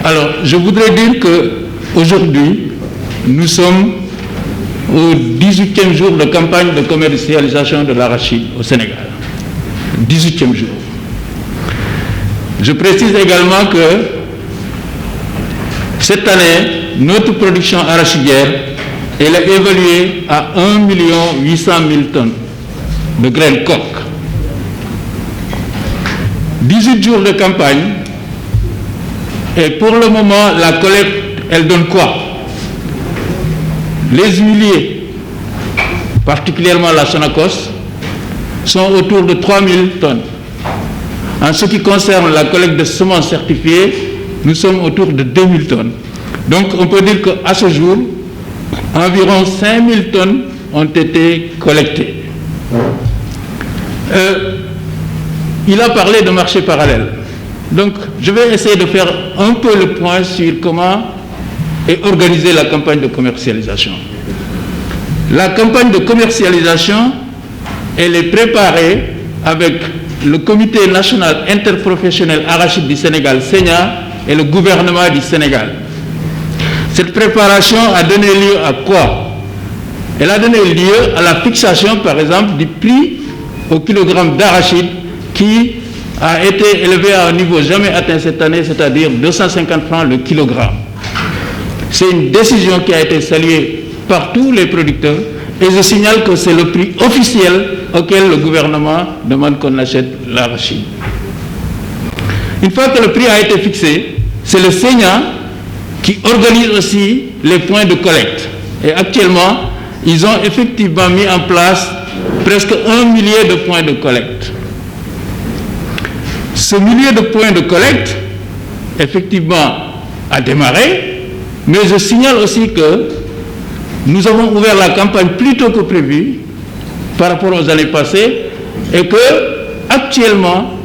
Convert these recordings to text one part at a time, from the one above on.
Alors, je voudrais dire qu'aujourd'hui, nous sommes au 18e jour de campagne de commercialisation de l'arachide au Sénégal. 18e jour. Je précise également que cette année, notre production arachidière, elle est évaluée à 1 800 000 tonnes de graines coques. 18 jours de campagne, et pour le moment, la collecte, elle donne quoi? Les huiliers, particulièrement la Sonacos, sont autour de 3 000 tonnes. En ce qui concerne la collecte de semences certifiées, nous sommes autour de 2 000 tonnes. Donc on peut dire qu'à ce jour, environ 5 000 tonnes ont été collectées. Il a parlé de marché parallèle. Donc je vais essayer de faire un peu le point sur comment est organisée la campagne de commercialisation. La campagne de commercialisation, elle est préparée avec le Comité national interprofessionnel arachide du Sénégal, SENA, et le gouvernement du Sénégal. Cette préparation a donné lieu à quoi? Elle a donné lieu à la fixation, par exemple, du prix au kilogramme d'arachide qui a été élevé à un niveau jamais atteint cette année, c'est-à-dire 250 francs le kilogramme. C'est une décision qui a été saluée par tous les producteurs et je signale que c'est le prix officiel auquel le gouvernement demande qu'on achète l'arachide. Une fois que le prix a été fixé, c'est le SENA qui organise aussi les points de collecte. Et actuellement, ils ont effectivement mis en place presque 1 millier de points de collecte. Ce millier de points de collecte, effectivement, a démarré, mais je signale aussi que nous avons ouvert la campagne plus tôt que prévu par rapport aux années passées et que, actuellement,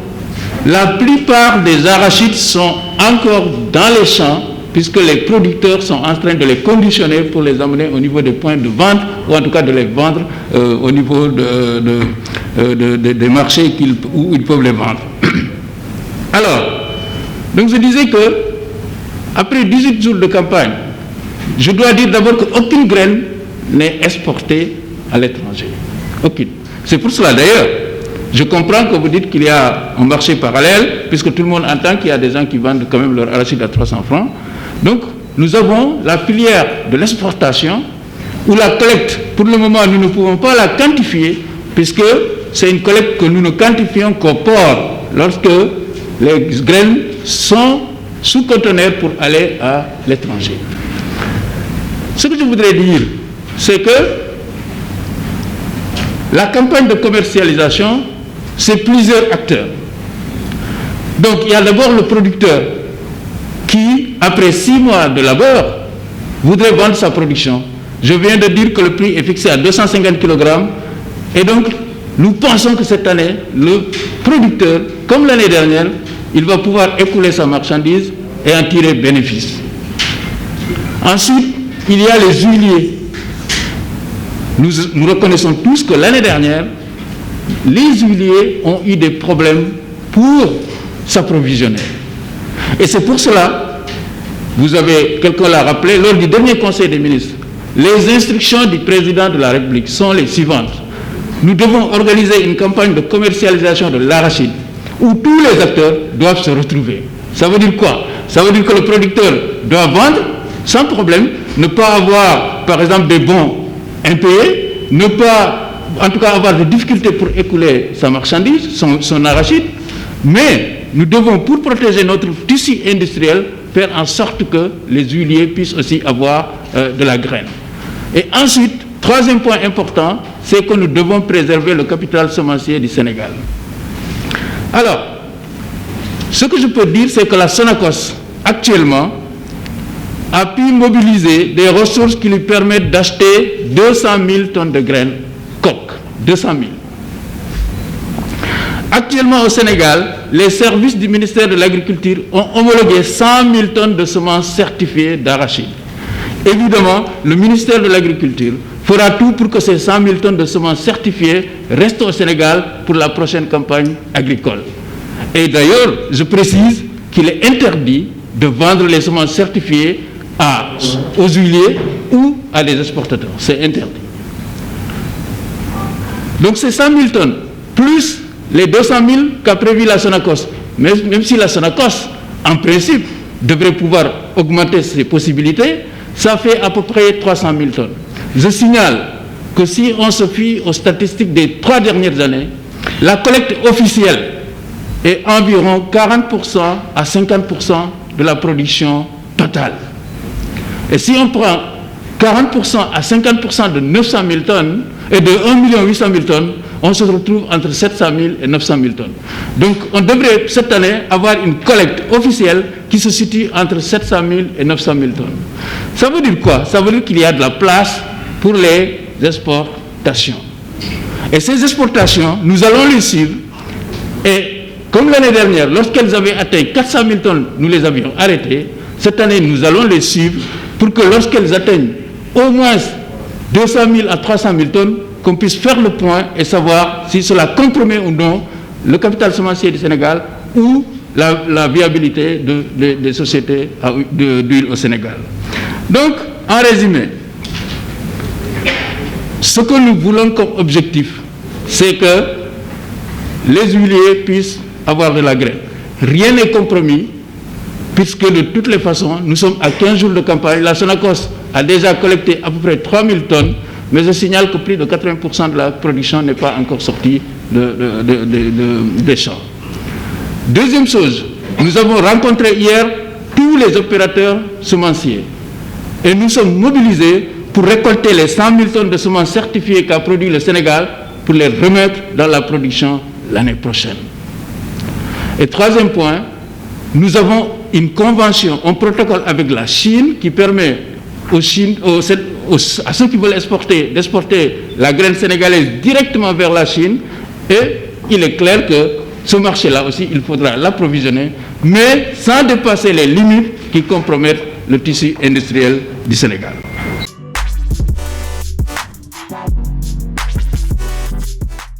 la plupart des arachides sont encore dans les champs puisque les producteurs sont en train de les conditionner pour les amener au niveau des points de vente ou en tout cas de les vendre au niveau des marchés où ils peuvent les vendre. Alors, donc je disais que après 18 jours de campagne, je dois dire d'abord qu'aucune graine n'est exportée à l'étranger. Aucune. C'est pour cela d'ailleurs, je comprends que vous dites qu'il y a un marché parallèle, puisque tout le monde entend qu'il y a des gens qui vendent quand même leur arachide à 300 francs. Donc, nous avons la filière de l'exportation, où la collecte, pour le moment, nous ne pouvons pas la quantifier, puisque c'est une collecte que nous ne quantifions qu'au port, lorsque les graines sont sous conteneur pour aller à l'étranger. Ce que je voudrais dire, c'est que la campagne de commercialisation, c'est plusieurs acteurs. Donc, il y a d'abord le producteur qui, après 6 mois de labeur, voudrait vendre sa production. Je viens de dire que le prix est fixé à 250 kg. Et donc, nous pensons que cette année, le producteur, comme l'année dernière, il va pouvoir écouler sa marchandise et en tirer bénéfice. Ensuite, il y a les huiliers. Nous reconnaissons tous que l'année dernière, les huiliers ont eu des problèmes pour s'approvisionner. Et c'est pour cela, quelqu'un l'a rappelé, lors du dernier Conseil des ministres, les instructions du président de la République sont les suivantes. Nous devons organiser une campagne de commercialisation de l'arachide où tous les acteurs doivent se retrouver. Ça veut dire quoi? Ça veut dire que le producteur doit vendre sans problème, ne pas avoir, par exemple, des bons impayés, ne pas, en tout cas, avoir des difficultés pour écouler sa marchandise, son arachide, mais nous devons, pour protéger notre tissu industriel, faire en sorte que les huiliers puissent aussi avoir de la graine. Et ensuite, troisième point important, c'est que nous devons préserver le capital semencier du Sénégal. Alors, ce que je peux dire, c'est que la Sonacos, actuellement, a pu mobiliser des ressources qui lui permettent d'acheter 200 000 tonnes de graines coques. 200 000. Actuellement au Sénégal, les services du ministère de l'Agriculture ont homologué 100 000 tonnes de semences certifiées d'arachide. Évidemment, le ministère de l'Agriculture fera tout pour que ces 100 000 tonnes de semences certifiées restent au Sénégal pour la prochaine campagne agricole. Et d'ailleurs, je précise qu'il est interdit de vendre les semences certifiées aux huiliers ou à des exportateurs. C'est interdit. Donc c'est 100 000 tonnes, plus les 200 000 qu'a prévu la Sonacos. Même si la Sonacos, en principe, devrait pouvoir augmenter ses possibilités, ça fait à peu près 300 000 tonnes. Je signale que si on se fie aux statistiques des 3 dernières années, la collecte officielle est environ 40% à 50% de la production totale. Et si on prend 40% à 50% de 900 000 tonnes et de 1 800 000 tonnes, on se retrouve entre 700 000 et 900 000 tonnes. Donc on devrait cette année avoir une collecte officielle qui se situe entre 700 000 et 900 000 tonnes. Ça veut dire quoi? Ça veut dire qu'il y a de la place pour les exportations. Et ces exportations, nous allons les suivre. Et comme l'année dernière, lorsqu'elles avaient atteint 400 000 tonnes, nous les avions arrêtées. Cette année, nous allons les suivre pour que lorsqu'elles atteignent au moins 200 000 à 300 000 tonnes, qu'on puisse faire le point et savoir si cela compromet ou non le capital semencier du Sénégal ou la viabilité des sociétés d'huile au Sénégal. Donc, en résumé, ce que nous voulons comme objectif, c'est que les huiliers puissent avoir de la graine. Rien n'est compromis, puisque de toutes les façons, nous sommes à 15 jours de campagne. La Sonacos a déjà collecté à peu près 3 000 tonnes, mais je signale que plus de 80% de la production n'est pas encore sortie des champs. Deuxième chose, nous avons rencontré hier tous les opérateurs semenciers et nous sommes mobilisés pour récolter les 100 000 tonnes de semences certifiées qu'a produit le Sénégal pour les remettre dans la production l'année prochaine. Et troisième point, nous avons une convention, un protocole avec la Chine qui permet à ceux qui veulent d'exporter la graine sénégalaise directement vers la Chine. Et il est clair que ce marché-là aussi, il faudra l'approvisionner, mais sans dépasser les limites qui compromettent le tissu industriel du Sénégal.